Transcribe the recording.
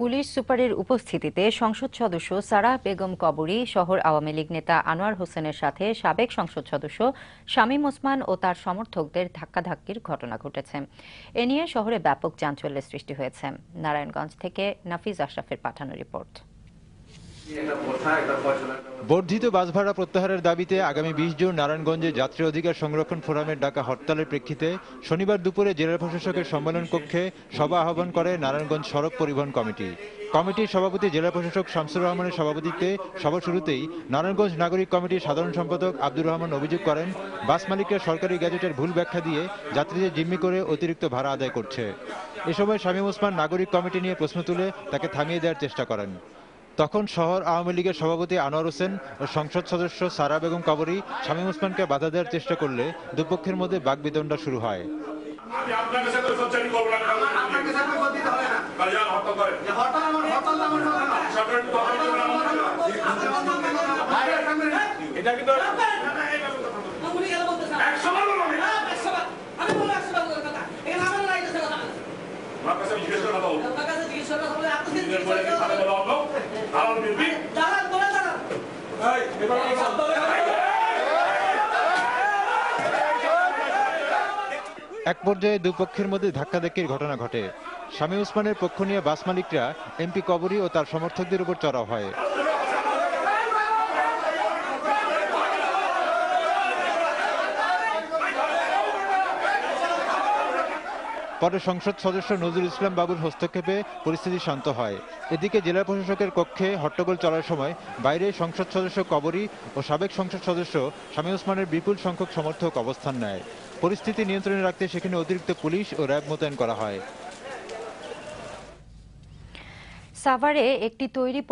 Police সুপারের উপস্থিতিতে সংসদ সদস্য সারাহ বেগম কবরী, শহর আওয়ামী লীগ নেতা আনোয়ার হোসেনের সাথে সাবেক সংসদ সদস্য শামীম ওসমান ও তার সমর্থকদের ধাক্কাধাক্কির ঘটনা ঘটেছে। এ নিয়ে শহরে ব্যাপক চাঞ্চল্যের সৃষ্টি হয়েছে। নারায়ণগঞ্জ থেকে নাফিজ আশরাফের পাঠানো রিপোর্ট। বর্ধিত বাস ভাড়া প্রত্যাহারের দাবিতে আগামী ২০ জুন নারায়ণগঞ্জে যাত্রী অধিকার সংরক্ষণ ফোরামের ডাকা হরতালের প্রেক্ষিতে শনিবার দুপুরে জেলা প্রশাসকের সম্মেলন কক্ষে সভা আহ্বান করে নারায়ণগঞ্জ সড়ক পরিবহন কমিটি। কমিটির সভাপতি জেলা প্রশাসক শামসুর রহমানের সভাপতিত্বে সভা শুরুতেই নারায়ণগঞ্জ নাগরিক কমিটির সাধারণ সম্পাদক আব্দুর রহমান অভিযোগ করেন, বাস মালিকরা সরকারি গ্যাজেটের ভুল ব্যাখ্যা দিয়ে যাত্রীদের জিম্মি করে অতিরিক্ত ভাড়া আদায় করছে। এ সময় শামীম ওসমান নাগরিক কমিটি নিয়ে প্রশ্ন তুলে তাকে থামিয়ে দেওয়ার চেষ্টা করেন। তখন শহর আওয়ামী লীগের সভাপতি আনোয়ার হোসেন ও সংসদ সদস্য সারাহ বেগম কবরী শামীম ওসমানকে বাধা দেওয়ার চেষ্টা করলে দুপক্ষের মধ্যে বাগবিতণ্ডা শুরু হয়। এক পর্যায়ে দুপক্ষের মধ্যে ধাক্কাধাক্কির ঘটনা ঘটে। শামীম ওসমানের পক্ষ নিয়ে বাস মালিকরা এমপি কবরী ও তার সমর্থকদের উপর চড়াও হয়। পরে সংসদ সদস্য নজরুল ইসলাম বাবুর হস্তক্ষেপে পরিস্থিতি শান্ত হয়। এদিকে জেলা প্রশাসকের কক্ষে হট্টগোল চলার সময় বাইরে সংসদ সদস্য কবরী ও সাবেক সংসদ সদস্য শামীম ওসমানের বিপুল সংখ্যক সমর্থক অবস্থান নেয়। পরিস্থিতি নিয়ন্ত্রণে রাখতে সেখানে অতিরিক্ত পুলিশ ও র্যাব মোতায়েন করা হয়। সাভারে একটি তৈরি